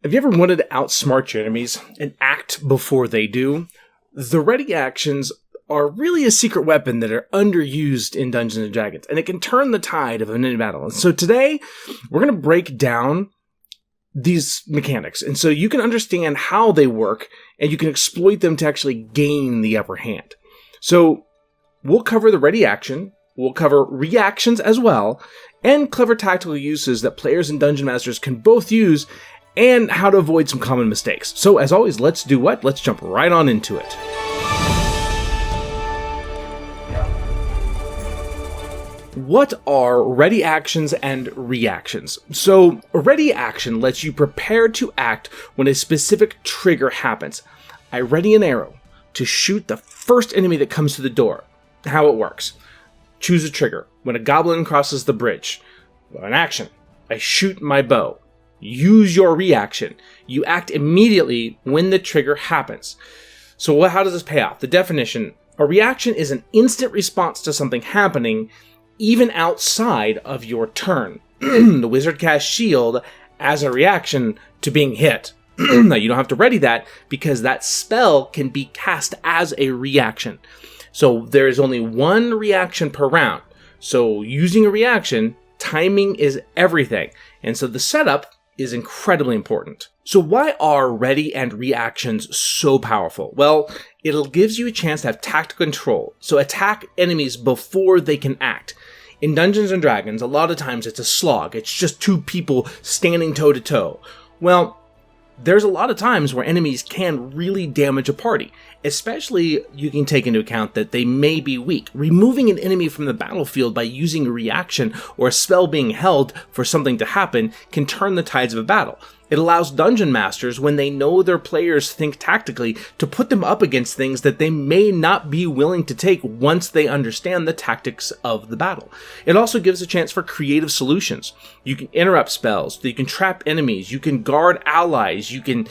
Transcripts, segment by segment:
Have you ever wanted to outsmart your enemies and act before they do? The ready actions are really a secret weapon that are underused in Dungeons & Dragons, and it can turn the tide of an enemy battle. And so today, we're going to break down these mechanics, and so you can understand how they work, and you can exploit them to actually gain the upper hand. So we'll cover the ready action, we'll cover reactions as well, and clever tactical uses that players and dungeon masters can both use, and how to avoid some common mistakes. So as always, let's do what? Let's jump right on into it. What are ready actions and reactions? So a ready action lets you prepare to act when a specific trigger happens. I ready an arrow to shoot the first enemy that comes to the door. How it works. Choose a trigger. When a goblin crosses the bridge. An action. I shoot my bow. Use your reaction. You act immediately when the trigger happens. So how does this pay off? The definition, a reaction is an instant response to something happening even outside of your turn. The wizard casts shield as a reaction to being hit. Now you don't have to ready that because that spell can be cast as a reaction. So there is only one reaction per round. So using a reaction, timing is everything. And so the setup is incredibly important. So why are ready and reactions so powerful? Well, it gives you a chance to have tactical control. So attack enemies before they can act. In Dungeons & Dragons, a lot of times it's a slog. It's just two people standing toe to toe. Well, there's a lot of times where enemies can really damage a party. Especially, you can take into account that they may be weak. Removing an enemy from the battlefield by using a reaction or a spell being held for something to happen can turn the tides of a battle. It allows dungeon masters, when they know their players think tactically, to put them up against things that they may not be willing to take once they understand the tactics of the battle. It also gives a chance for creative solutions. You can interrupt spells, you can trap enemies, you can guard allies, you can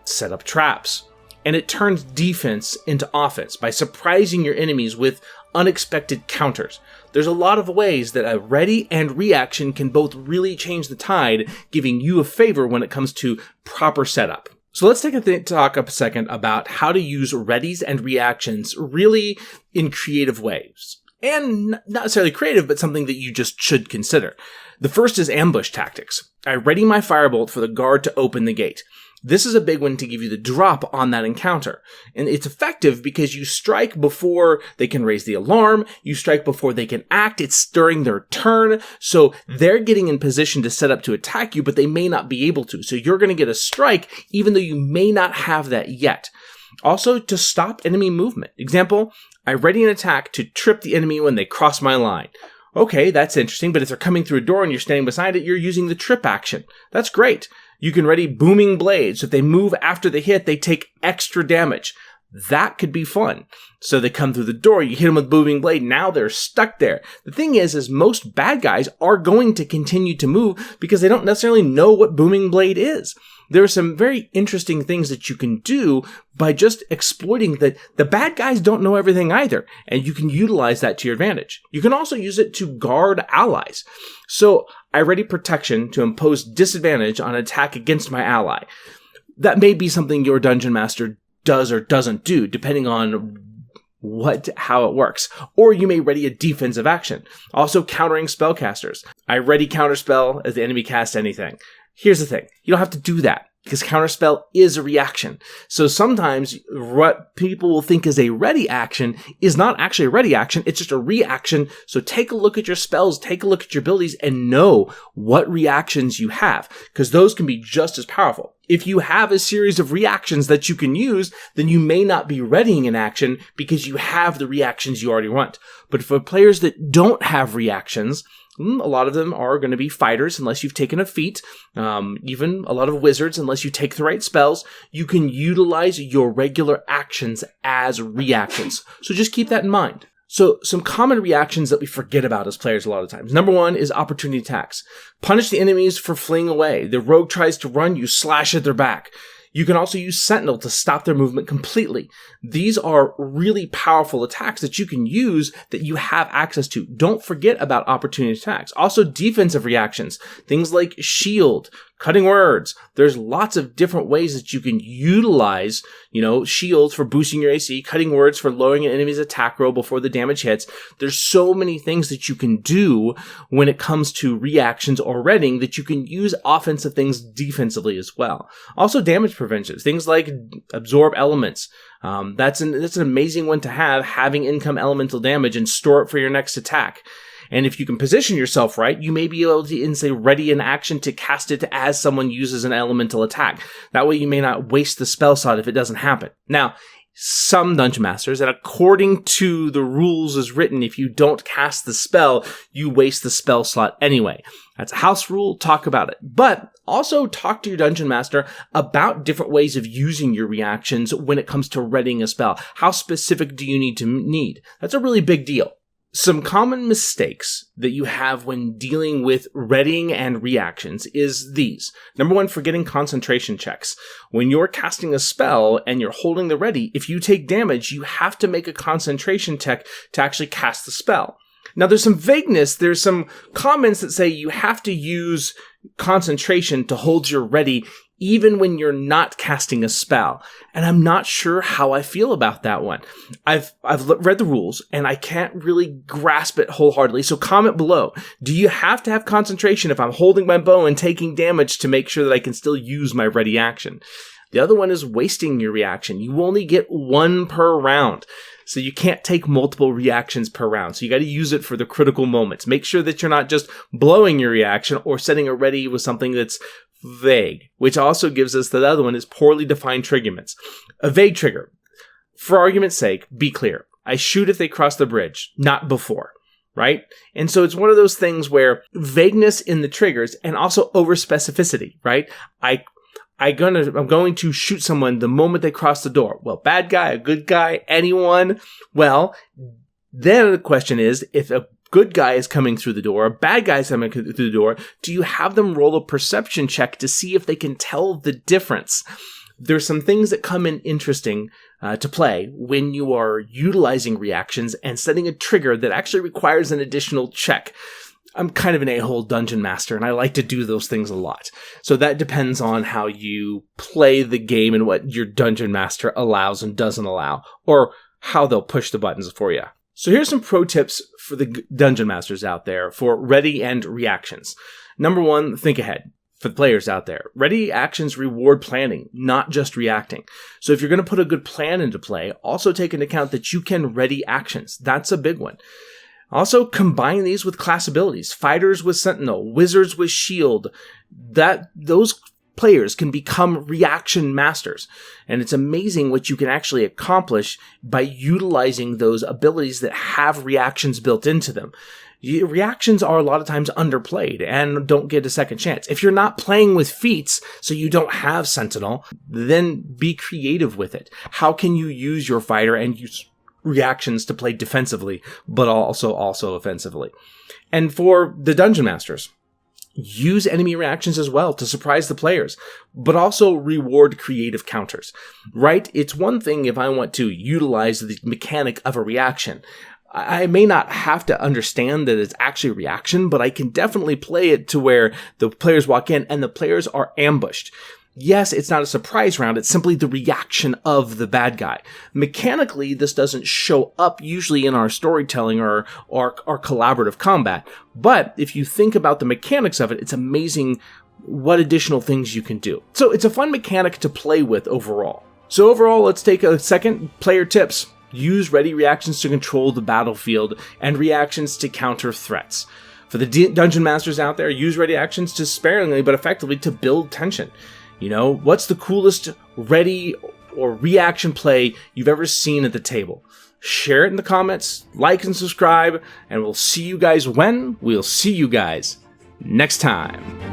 set up traps. And it turns defense into offense by surprising your enemies with unexpected counters. There's a lot of ways that a ready and reaction can both really change the tide, giving you a favor when it comes to proper setup. So let's talk a second about how to use readies and reactions really in creative ways. And not necessarily creative, but something that you just should consider. The first is ambush tactics. I ready my firebolt for the guard to open the gate. This is a big one to give you the drop on that encounter. And it's effective because you strike before they can raise the alarm, you strike before they can act, it's during their turn, so they're getting in position to set up to attack you, but they may not be able to. So you're going to get a strike even though you may not have that yet. Also, to stop enemy movement. Example, I ready an attack to trip the enemy when they cross my line. Okay, that's interesting, but if they're coming through a door and you're standing beside it, you're using the trip action. That's great. You can ready booming blades. If they move after the hit, they take extra damage. That could be fun. So they come through the door, you hit them with booming blade, now they're stuck there. The thing is most bad guys are going to continue to move because they don't necessarily know what booming blade is. There are some very interesting things that you can do by just exploiting that the bad guys don't know everything either, and you can utilize that to your advantage. You can also use it to guard allies. So I ready protection to impose disadvantage on attack against my ally. That may be something your dungeon master does or doesn't do, depending on how it works. Or you may ready a defensive action. Also countering spellcasters. I ready counterspell as the enemy casts anything. Here's the thing. You don't have to do that because counterspell is a reaction. So sometimes what people will think is a ready action is not actually a ready action. It's just a reaction. So take a look at your spells, take a look at your abilities, and know what reactions you have because those can be just as powerful. If you have a series of reactions that you can use, then you may not be readying an action because you have the reactions you already want. But for players that don't have reactions, a lot of them are going to be fighters unless you've taken a feat. Even a lot of wizards, unless you take the right spells, you can utilize your regular actions as reactions. So just keep that in mind. So some common reactions that we forget about as players a lot of times. Number one is opportunity attacks. Punish the enemies for fleeing away. The rogue tries to run, you slash at their back. You can also use Sentinel to stop their movement completely. These are really powerful attacks that you can use that you have access to. Don't forget about opportunity attacks. Also defensive reactions. Things like Shield, Cutting words. There's lots of different ways that you can utilize, shields for boosting your AC, cutting words for lowering an enemy's attack roll before the damage hits. There's so many things that you can do when it comes to reactions or readying that you can use offensive things defensively as well. Also damage prevention. Things like absorb elements. That's an amazing one to have, having income elemental damage and store it for your next attack. And if you can position yourself right, you may be able to, ready an action to cast it as someone uses an elemental attack. That way you may not waste the spell slot if it doesn't happen. Now, some Dungeon Masters, and according to the rules as written, if you don't cast the spell, you waste the spell slot anyway. That's a house rule, talk about it. But also talk to your Dungeon Master about different ways of using your reactions when it comes to readying a spell. How specific do you need? That's a really big deal. Some common mistakes that you have when dealing with readying and reactions is these. Number one, forgetting concentration checks. When you're casting a spell and you're holding the ready, if you take damage, you have to make a concentration check to actually cast the spell. Now, there's some vagueness. There's some comments that say you have to use concentration to hold your ready even when you're not casting a spell. And I'm not sure how I feel about that one. I've read the rules and I can't really grasp it wholeheartedly. So comment below. Do you have to have concentration if I'm holding my bow and taking damage to make sure that I can still use my ready action? The other one is wasting your reaction. You only get one per round. So you can't take multiple reactions per round. So you got to use it for the critical moments. Make sure that you're not just blowing your reaction or setting it ready with something that's vague, which also gives us the other one is poorly defined triggerments. A vague trigger. For argument's sake, be clear. I shoot if they cross the bridge, not before, right? And so it's one of those things where vagueness in the triggers and also over specificity, right? I'm going to shoot someone the moment they cross the door. Well, bad guy, a good guy, anyone? Well, then the question is, if a good guy is coming through the door, a bad guy is coming through the door, do you have them roll a perception check to see if they can tell the difference? There's some things that come in interesting to play when you are utilizing reactions and setting a trigger that actually requires an additional check. I'm kind of an a-hole dungeon master, and I like to do those things a lot. So that depends on how you play the game and what your dungeon master allows and doesn't allow, or how they'll push the buttons for you. So here's some pro tips for the dungeon masters out there for ready and reactions. Number one, think ahead. For the players out there, ready actions reward planning, not just reacting. So if you're going to put a good plan into play, also take into account that you can ready actions. That's a big one. Also, combine these with class abilities. Fighters with Sentinel, Wizards with Shield. Those players can become reaction masters. And it's amazing what you can actually accomplish by utilizing those abilities that have reactions built into them. Reactions are a lot of times underplayed and don't get a second chance. If you're not playing with feats, so you don't have Sentinel, then be creative with it. How can you use your fighter and use reactions to play defensively, but also offensively? And for the Dungeon Masters, use enemy reactions as well to surprise the players, but also reward creative counters, right? It's one thing if I want to utilize the mechanic of a reaction. I may not have to understand that it's actually a reaction, but I can definitely play it to where the players walk in and the players are ambushed. Yes, it's not a surprise round. It's simply the reaction of the bad guy. Mechanically, this doesn't show up usually in our storytelling or collaborative combat. But if you think about the mechanics of it, it's amazing what additional things you can do. So it's a fun mechanic to play with overall. So overall, let's take a second. Player tips. Use ready reactions to control the battlefield and reactions to counter threats. For the dungeon masters out there, use ready actions to sparingly but effectively to build tension. What's the coolest ready or reaction play you've ever seen at the table? Share it in the comments, like and subscribe, and we'll see you guys next time.